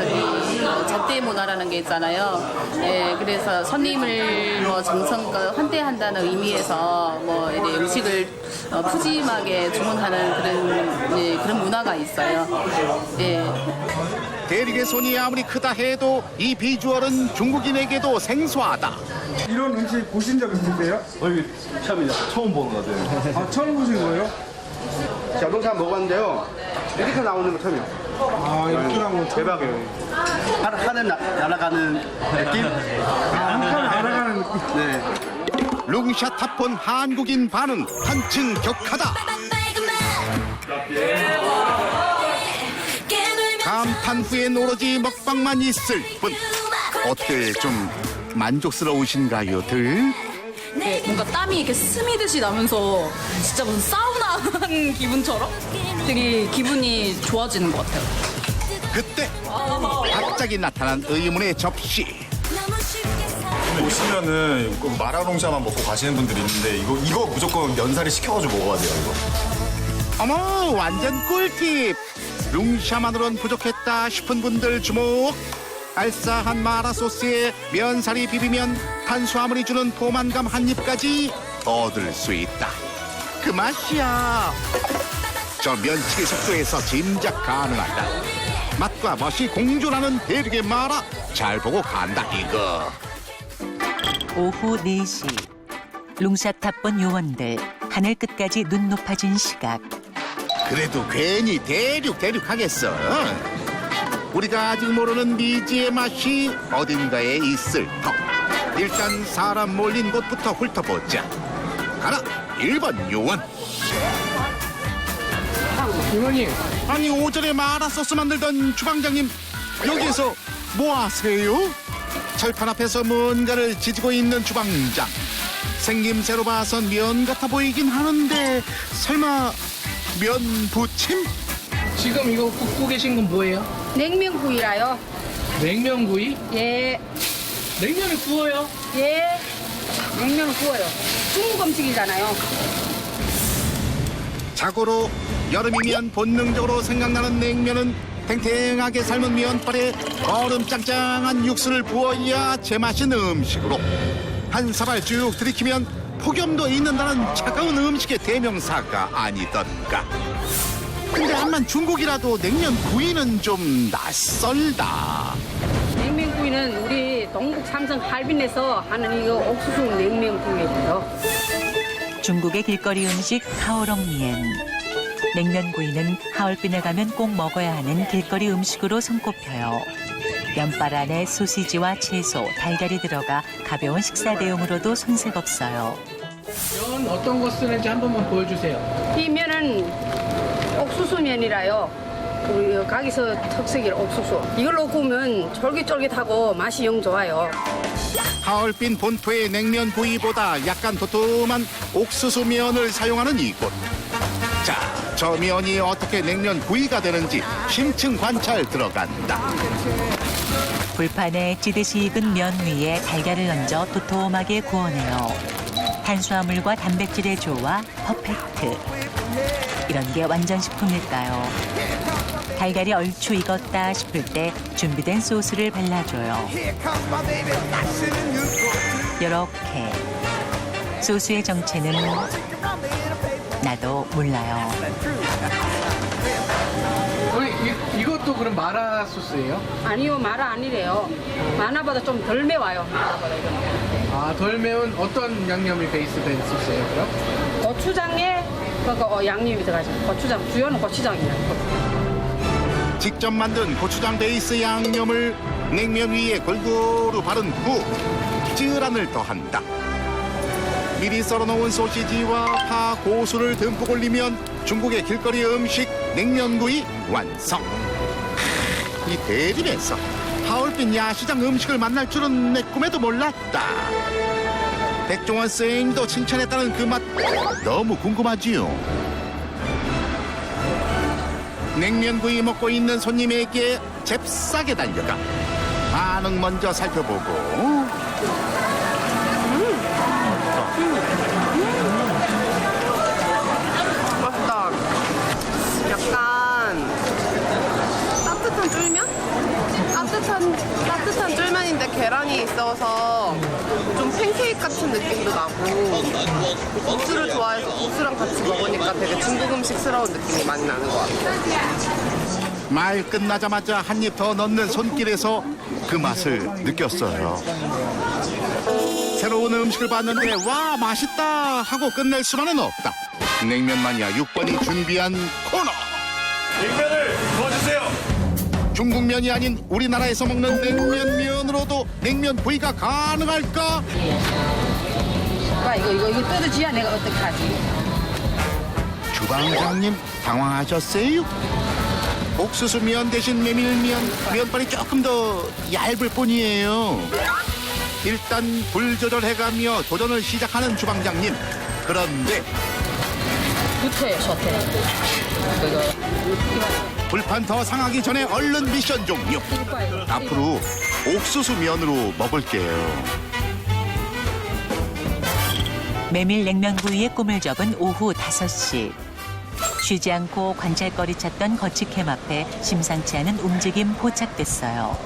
접대 문화라는 게 있잖아요. 예, 그래서 손님을 정성껏 환대한다는 의미에서 이렇게 음식을 푸짐하게 주문하는 그런 문화가 있어요. 예.
대륙의 손이 아무리 크다 해도 이 비주얼은 중국인에게도 생소하다.
이런 음식 보신 적 있으세요?
이게 처음이죠. 처음 보는 것 같아요.
아, 처음 보신 거예요?
자동차 먹었는데요. 이렇게 나오는 거 처음이에요.
아, 이렇게 나오는 거
대박이에요. 하늘 날아가는 느낌?
하늘 날아가는 느낌.
네.
룽샤 탑본 한국인 반응 한층 격하다. 감탄 후엔 오로지 먹방만 있을 뿐. 어때, 좀 만족스러우신가요?들?
네, 뭔가 땀이 이렇게 스미듯이 나면서 진짜 무슨 사우나 하는 기분처럼 되게 기분이 좋아지는 것 같아요.
그때 갑자기 나타난 의문의 접시.
오시면은 꼭 마라롱샤만 먹고 가시는 분들이 있는데 이거 무조건 면사리 시켜가지고 먹어야 돼요, 이거.
어머, 완전 꿀팁. 룽샤만으론 부족했다 싶은 분들 주목. 알싸한 마라 소스에 면사리 비비면 탄수화물이 주는 포만감 한 입까지 얻을 수 있다. 그 맛이야. 저 면치기 속도에서 짐작 가능하다. 맛과 멋이 공존하는 대륙의 마라. 잘 보고 간다 이거.
오후 4시 룽샤 탑본 요원들 하늘 끝까지 눈 높아진 시각.
그래도 괜히 대륙 하겠어. 우리가 아직 모르는 미지의 맛이 어딘가에 있을 터. 일단 사람 몰린 곳부터 훑어보자. 가라 1번 요원.
이모님.
아니 오전에 마라 소스 만들던 주방장님, 여기에서 뭐 하세요? 철판 앞에서 뭔가를 지지고 있는 주방장. 생김새로 봐선 면 같아 보이긴 하는데 설마 면 부침?
지금 이거 굽고 계신 건 뭐예요?
냉면구이라요.
냉면구이?
예.
냉면을 구워요?
예. 냉면을 구워요. 중국 음식이잖아요.
자고로 여름이면 본능적으로 생각나는 냉면은 탱탱하게 삶은 면발에 얼음 짱짱한 육수를 부어야 제맛인 음식으로 한 사발 쭉 들이키면 폭염도 잊는다는 차가운 음식의 대명사가 아니던가. 근데 암만 중국이라도 냉면 구이는 좀 낯설다.
냉면구이는 우리 동북 삼성 할빈에서 하는 이거 옥수수 냉면구이예요.
중국의 길거리 음식 하오롱미엔. 냉면구이는 하얼빈에 가면 꼭 먹어야 하는 길거리 음식으로 손꼽혀요. 면발 안에 소시지와 채소, 달걀이 들어가 가벼운 식사 대용으로도 손색 없어요.
면 어떤 거 쓰는지 한 번만 보여주세요.
이 면은 옥수수면이라요. 우리 가게에서 특색이 옥수수. 이걸로 구우면 쫄깃쫄깃하고 맛이 영 좋아요.
하얼빈 본토의 냉면 구이보다 약간 도톰한 옥수수 면을 사용하는 이곳. 자, 저 면이 어떻게 냉면 구이가 되는지 심층 관찰 들어간다.
불판에 찌듯이 익은 면 위에 달걀을 얹어 도톰하게 구워내요. 탄수화물과 단백질의 조화 퍼펙트. 이런 게 완전 식품일까요? 달걀이 얼추 익었다 싶을 때 준비된 소스를 발라줘요. 이렇게. 소스의 정체는 나도 몰라요.
이것도 그럼 마라 소스예요?
아니요, 마라 아니래요. 마라보다 좀 덜 매워요. 마라보다 이거는.
아, 덜 매운 어떤 양념이 베이스 된 소스예요, 그럼?
고추장에 양념이 들어가죠. 고추장, 주요는 고추장이에요.
직접 만든 고추장 베이스 양념을 냉면 위에 골고루 바른 후 쯔란을 더한다. 미리 썰어놓은 소시지와 파, 고수를 듬뿍 올리면 중국의 길거리 음식 냉면구이 완성. 이 대림에서 하얼빈 야시장 음식을 만날 줄은 내 꿈에도 몰랐다. 백종원 쌤도 칭찬했다는 그 맛 너무 궁금하지요. 냉면구이 먹고 있는 손님에게 잽싸게 달려가 반응 먼저 살펴보고
맛있다. 약간 따뜻한 쫄면? 따뜻한 쫄면인데 계란이 있어서 좀 팬케이크 같은 느낌도 나고 국수를 좋아해서 국수랑 같이 먹으니까 되게 중국 음식스러운 느낌이 많이 나는 것 같아요.
말 끝나자마자 한 입 더 넣는 손길에서 그 맛을 느꼈어요. 새로운 음식을 봤는데 와 맛있다 하고 끝낼 수만은 없다. 냉면 마니아 6번이 준비한 코너.
냉면을 도와주세요.
중국면이 아닌 우리나라에서 먹는 냉면면으로도 냉면 구이가 가능할까?
와, 이거 떨어지야 내가 어떡하지?
주방장님 당황하셨어요? 옥수수면 대신 메밀면, 면발이 조금 더 얇을 뿐이에요. 일단 불 조절해가며 도전을 시작하는 주방장님. 그런데
붙어요, 셔틀.
불판 더 상하기 전에 얼른 미션 종료. 앞으로 옥수수면으로 먹을게요.
메밀 냉면구이의 꿈을 접은 오후 5시. 쉬지 않고 관찰거리 찾던 거치캠 앞에 심상치 않은 움직임 포착됐어요.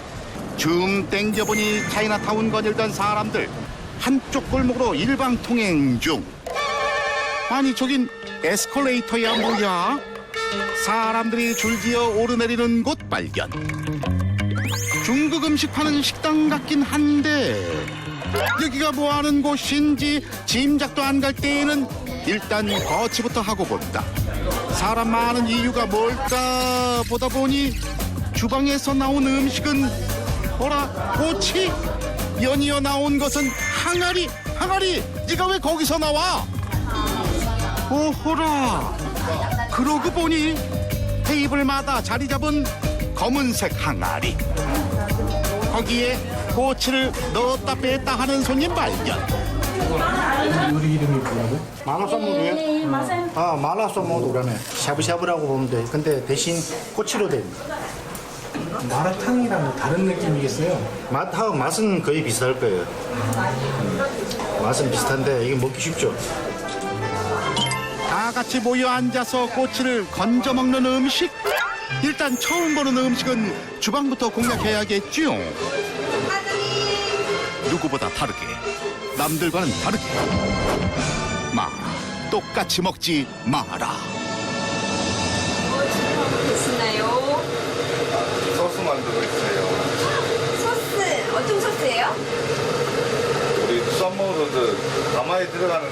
줌 땡겨보니 차이나타운 거닐던 사람들 한쪽 골목으로 일방통행 중. 아니 저긴 에스컬레이터야 뭐야? 사람들이 줄지어 오르내리는 곳 발견. 중국 음식 파는 식당 같긴 한데 여기가 뭐하는 곳인지 짐작도 안 갈 때에는 일단 거치부터 하고 본다. 사람 많은 이유가 뭘까 보다 보니 주방에서 나온 음식은 어라 꼬치? 연이어 나온 것은 항아리. 항아리 네가 왜 거기서 나와? 오호라. 그러고 보니 테이블마다 자리 잡은 검은색 항아리. 거기에 꼬치를 넣었다 뺐다 하는 손님 발견.
요리 이름이 뭐라고?
마라소모도요? 아, 마라소모도라네. 샤브샤브라고 보면 돼. 근데 대신 꼬치로 됩니다.
마라탕이랑 다른 느낌이겠어요?
맛은 거의 비슷할 거예요. 맛은 비슷한데 이게 먹기 쉽죠?
다 같이 모여 앉아서 꼬치를 건져 먹는 음식? 일단 처음 보는 음식은 주방부터 공략해야겠죠. 누구보다 다르게, 남들과는 다르게 마라, 똑같이 먹지 마라.
드시나요?
소스 만들고 있어요.
소스 어떤 소스예요?
우리 썸머로드 가마에 들어가는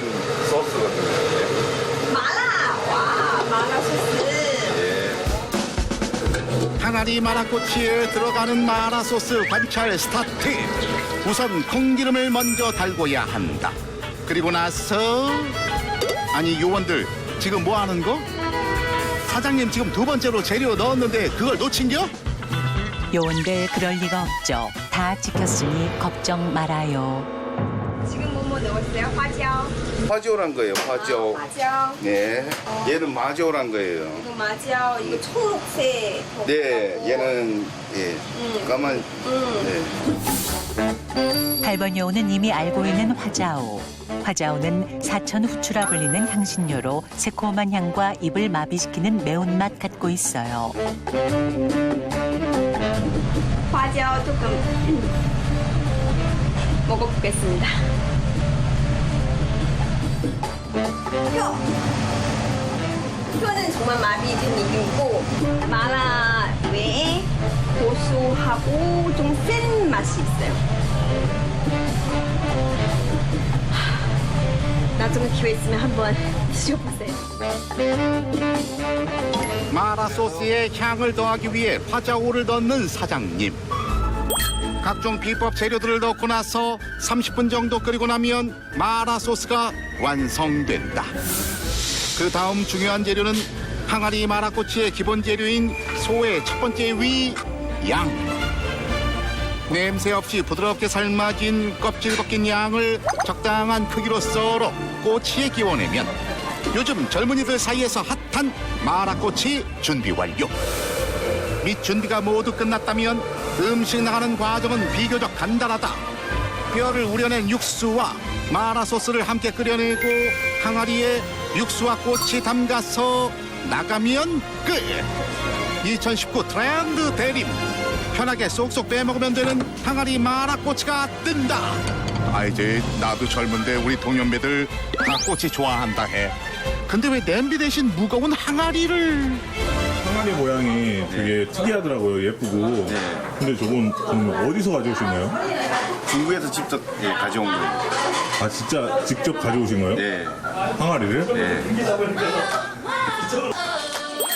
소스거든요.
마라. 와, 마라 소스.
항아리 마라꼬치에 들어가는 마라 소스 관찰 스타트. 우선 콩기름을 먼저 달궈야 한다. 그리고 나서 아니 요원들 지금 뭐 하는 거? 사장님 지금 두 번째로 재료 넣었는데 그걸 놓친겨?
요원들 그럴 리가 없죠. 다 지켰으니 걱정 말아요.
지금 뭐뭐 넣었어요? 화椒.
화지오란 거예요, 화지오.
화椒.
네. 얘는 마지오란 거예요.
이거 마지요. 이거 초록색.
네, 얘는 예, 까만. 네.
8번 요원은 이미 알고 있는 화자오. 화자오는 사천 후추라 불리는 향신료로 새콤한 향과 입을 마비시키는 매운맛 갖고 있어요.
화椒조금 먹어보겠습니다. 이거는 정말 마비된 느낌이고 마라 외에 고소하고 좀 센 맛이 있어요. 나중에 기회 있으면 한번 드셔보세요.
마라 소스에 향을 더하기 위해 화자오를 넣는 사장님. 각종 비법 재료들을 넣고 나서 30분 정도 끓이고 나면 마라 소스가 완성된다. 그 다음 중요한 재료는 항아리 마라꼬치의 기본 재료인 소의 첫 번째 위, 양. 냄새 없이 부드럽게 삶아진 껍질 벗긴 양을 적당한 크기로 썰어 꼬치에 끼워내면 요즘 젊은이들 사이에서 핫한 마라꼬치 준비 완료. 밑 준비가 모두 끝났다면 음식 나가는 과정은 비교적 간단하다. 뼈를 우려낸 육수와 마라 소스를 함께 끓여내고 항아리에 육수와 꼬치 담가서 나가면 끝. 2019 트렌드 대림. 편하게 쏙쏙 빼먹으면 되는 항아리 마라꼬치가 뜬다. 아, 이제 나도 젊은데 우리 동년배들 다 꼬치 좋아한다 해. 근데 왜 냄비 대신 무거운 항아리를?
항아리 모양이 되게 특이하더라고요. 예쁘고. 근데 저건 어디서 가져오셨나요?
중국에서 직접 가져온 거예요.
아, 진짜 직접 가져오신 거예요?
네.
항아리를?
네.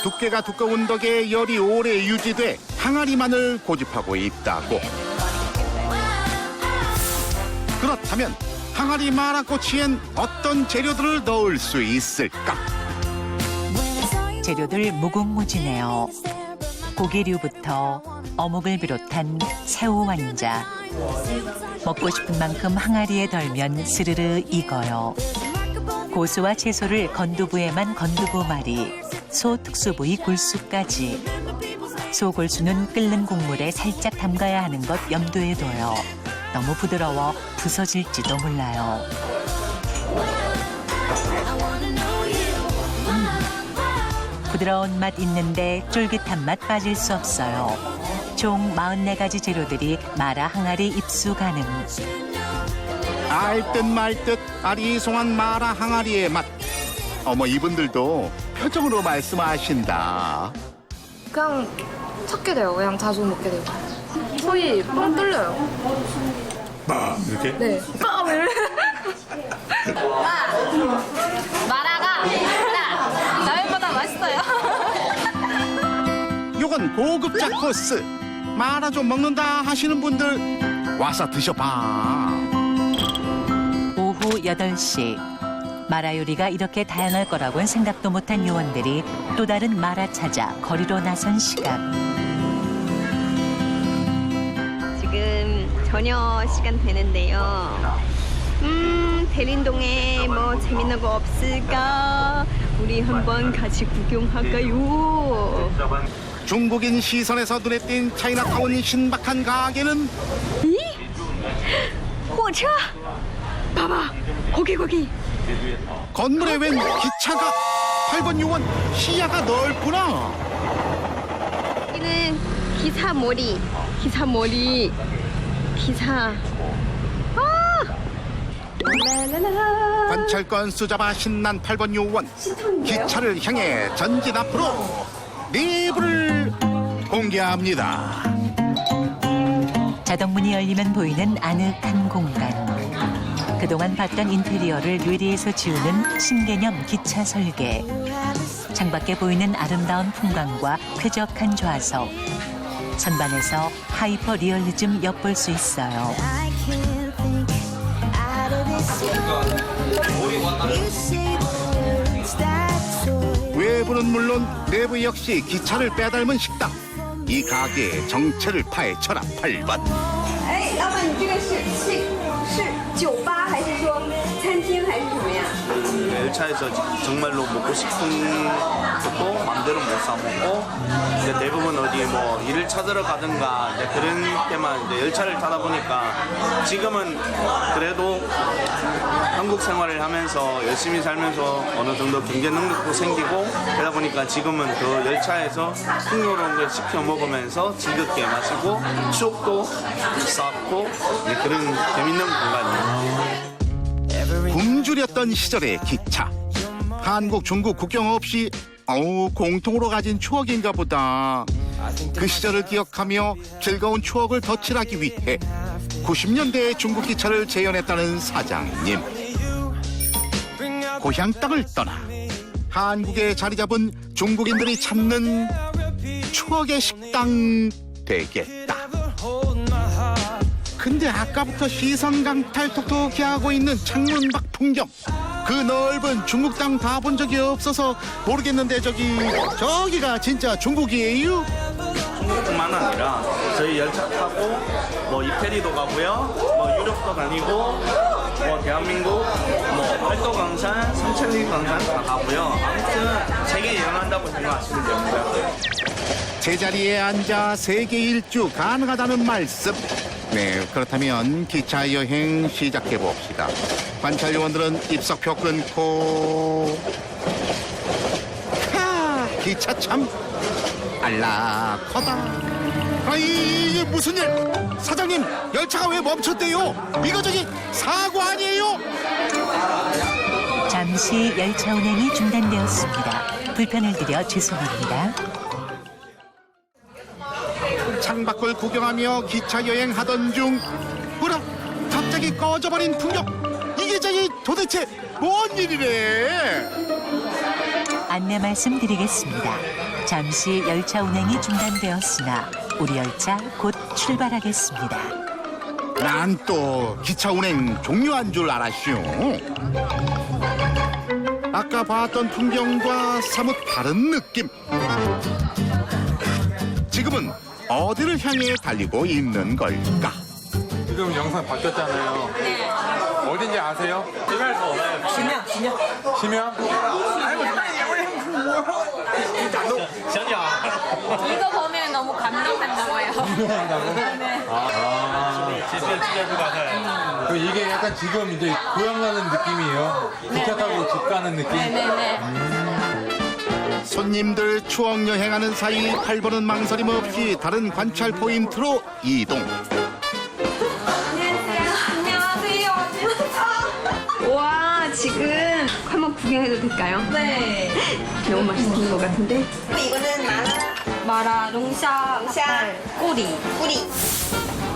두께가 두꺼운 덕에 열이 오래 유지돼 항아리만을 고집하고 있다고. 그렇다면 항아리 마라꼬치엔 어떤 재료들을 넣을 수 있을까?
재료들 무궁무진해요. 고기류부터 어묵을 비롯한 새우 완자. 먹고 싶은 만큼 항아리에 덜면 스르르 익어요. 고수와 채소를 건두부에만 건두부 말이, 소 특수부위 골수까지. 소 골수는 끓는 국물에 살짝 담가야 하는 것 염두에 둬요. 너무 부드러워 부서질지도 몰라요. 부드러운 맛 있는데 쫄깃한 맛 빠질 수 없어요. 총 44가지 재료들이 마라 항아리 입수 가능.
알 듯 말 듯 아리송한 마라 항아리의 맛. 어머, 이분들도 표정으로 말씀하신다.
그냥 찾게 돼요. 그냥 자주 먹게 되고. 소위 뻥 뚫려요.
이렇게?
네.
마라가 라면보다 맛있어요.
요건 고급자 코스. 마라 좀 먹는다 하시는 분들 와서 드셔봐.
오후 8시. 마라 요리가 이렇게 다양할 거라고는 생각도 못한 요원들이 또 다른 마라 찾아 거리로 나선 시간.
지금 저녁 시간 되는데요. 대림동에 뭐 재밌는 거 없을까? 우리 한번 같이 구경할까요?
중국인 시선에서 눈에 띈 차이나타운 신박한 가게는
이? 호차? 봐봐, 거기.
건물에 웬 기차가 8번 요원 시야가 넓구나.
여기는 기차.
관찰권 수잡아 신난 8번 요원 기차를 향해 전진 앞으로 내부를 공개합니다.
자동문이 열리면 보이는 아늑한 공간. 그동안 봤던 인테리어를 뇌리에서 지우는 신개념 기차 설계. 창밖에 보이는 아름다운 풍광과 쾌적한 좌석. 선반에서 하이퍼 리얼리즘 엿볼 수 있어요.
외부는 물론 내부 역시 기차를 빼닮은 식당. 이 가게의 정체를 파헤쳐라 8번.
哎，老板，你这个是酒吧还是说餐厅还是什么呀？
열차에서 정말로 먹고 싶은 것도 마음대로 못 사 먹고 이제 대부분 어디 뭐 일을 찾으러 가든가 이제 그런 때만 이제 열차를 타다 보니까 지금은 그래도 한국 생활을 하면서 열심히 살면서 어느 정도 경제 능력도 생기고 그러다 보니까 지금은 그 열차에서 풍요로운 걸 시켜 먹으면서 즐겁게 마시고 추억도 쌓고 그런 재밌는 공간이에요.
굶주렸던 시절의 기차. 한국, 중국 국경 없이 공통으로 가진 추억인가 보다. 그 시절을 기억하며 즐거운 추억을 덧칠하기 위해 90년대의 중국 기차를 재현했다는 사장님. 고향 땅을 떠나 한국에 자리 잡은 중국인들이 찾는 추억의 식당 되겠다. 근데 아까부터 시선 강탈 톡톡히 하고 있는 창문 밖 풍경. 그 넓은 중국 땅 다 본 적이 없어서 모르겠는데 저기가 진짜 중국이에요?
중국뿐만 아니라 저희 열차 타고 뭐 이태리도 가고요, 뭐 유럽도 다니고, 뭐 대한민국, 뭐 팔도강산, 삼천리강산 다 가고요. 아무튼 세계 여행한다고 생각하시면 되고요.
제자리에 앉아 세계 일주 가능하다는 말씀. 네, 그렇다면 기차 여행 시작해 봅시다. 관찰 요원들은 입석표 끊고. 기차 참 안락하다. 이게 무슨 일? 사장님, 열차가 왜 멈췄대요? 이거 사고 아니에요?
잠시 열차 운행이 중단되었습니다. 불편을 드려 죄송합니다.
창밖을 구경하며 기차 여행하던 중 뭐라 갑자기 꺼져버린 풍경. 이게 도대체 뭔 일이래?
안내 말씀드리겠습니다. 잠시 열차 운행이 중단되었으나 우리 열차 곧 출발하겠습니다.
난 또 기차 운행 종료한 줄 알았슈. 아까 봤던 풍경과 사뭇 다른 느낌. 지금은 어디를 향해 달리고 있는 걸까?
지금 영상 바뀌었잖아요.
네.
어딘지 아세요? 심야?
이거 보면 너무 감동한다고요.
그럼 이게 약간 지금 이제 고향 가는 느낌이에요. 기차 타고 집 가는 느낌?
네네네.
손님들 추억 여행하는 사이 8번은 망설임 없이 다른 관찰 포인트로 이동.
안녕하세요. 와, 지금 한번 구경해도 될까요?
네.
너무 맛있는 것 같은데.
이거는 마라 롱샤 꼬리.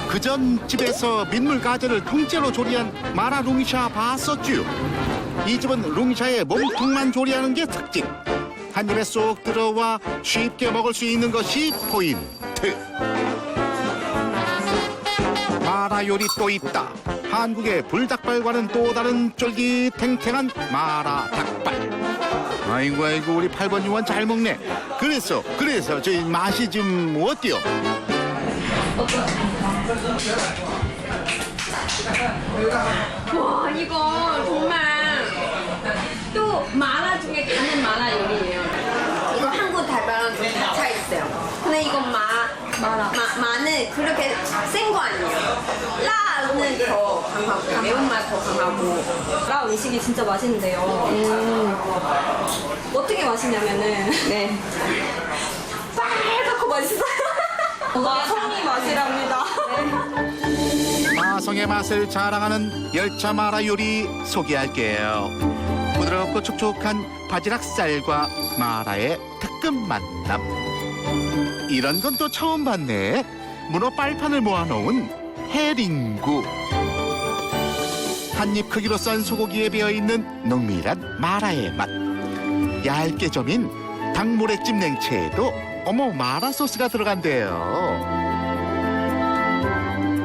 그전 집에서 민물 가재를 통째로 조리한 마라 룽샤 봤었죠. 이 집은 룽샤에 몸통만 조리하는 게 특징. 한 입에 쏙 들어와 쉽게 먹을 수 있는 것이 포인트. 마라 요리 또 있다. 한국의 불닭발과는 또 다른 쫄깃탱탱한 마라 닭발. 아이고 우리 8번 요원 잘 먹네. 그래서 저 맛이 좀 어때요?
와, 이거 라는 더 강하고 매운맛 더 강하고
라 음식이 진짜 맛있는데요. 어떻게 맛있냐면은
네.
빨갛고 맛있어요. 마성이 맛이랍니다.
마성의 맛을 자랑하는 열차 마라 요리 소개할게요. 부드럽고 촉촉한 바지락 쌀과 마라의 특급 만남. 이런 건 또 처음 봤네. 문어 빨판을 모아놓은 해링구. 한입 크기로 썬 소고기에 배어있는 농밀한 마라의 맛. 얇게 점인 닭모래찜 냉채에도 어머 마라 소스가 들어간대요.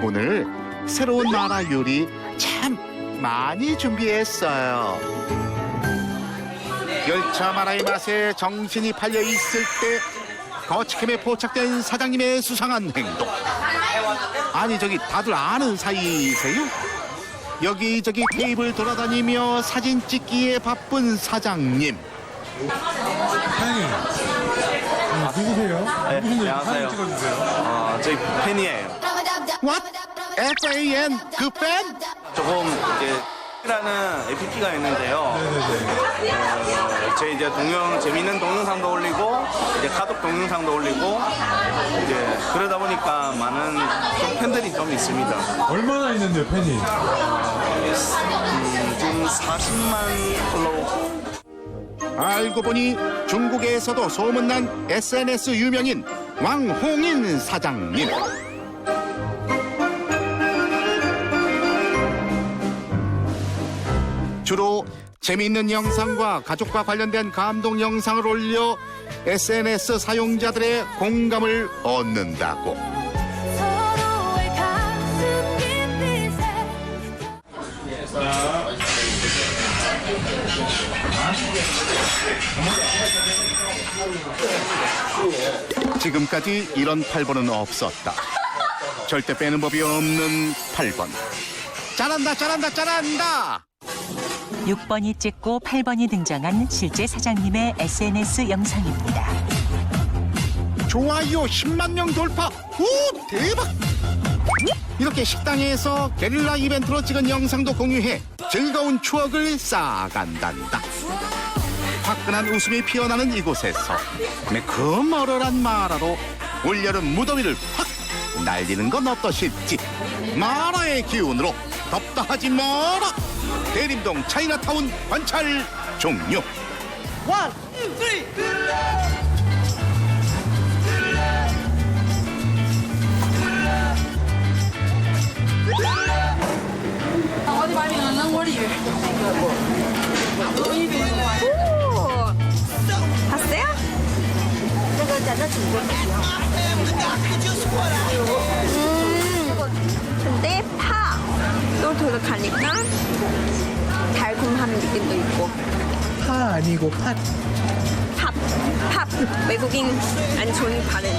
오늘 새로운 마라 요리 참 많이 준비했어요. 열차 마라의 맛에 정신이 팔려 있을 때 거치캠에 포착된 사장님의 수상한 행동. 아니 저기 다들 아는 사이세요? 여기저기 테이블 돌아다니며 사진 찍기에 바쁜 사장님.
사장님, 누구세요?
네,
누구세요?
안녕하세요.
사진 찍어주세요.
저희 팬이에요.
What? FAN? 그 팬?
조금 이제 라는 APP가 있는데요. 제 이제 재밌는 동영상도 올리고 이제 가족 동영상도 올리고 이제 그러다 보니까 많은 좀 팬들이 좀 있습니다.
얼마나 있는데요, 팬이?
지금 40만 팔로워.
알고 보니 중국에서도 소문난 SNS 유명인 왕홍인 사장님. 주로 재미있는 영상과 가족과 관련된 감동 영상을 올려 SNS 사용자들의 공감을 얻는다고. 지금까지 이런 8번은 없었다. 절대 빼는 법이 없는 8번. 잘한다 잘한다 잘한다.
6번이 찍고 8번이 등장한 실제 사장님의 SNS 영상입니다.
좋아요 10만 명 돌파. 오 대박. 이렇게 식당에서 게릴라 이벤트로 찍은 영상도 공유해 즐거운 추억을 쌓아간단다. 화끈한 웃음이 피어나는 이곳에서 매콤 얼얼한 마라로 올여름 무더위를 확 날리는 건 어떠실지. 마라의 기운으로 덥다 하지 마라. 대림동 차이나타운 관찰 종료. 1, 2, 3.
봤어요? 근데 파또 들어가니까 달콤한 느낌도 있고.
파 아니고 팥.
팝 외국인 안 좋은 발음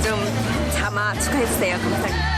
좀 참아 축하해주세요. 감사합니다.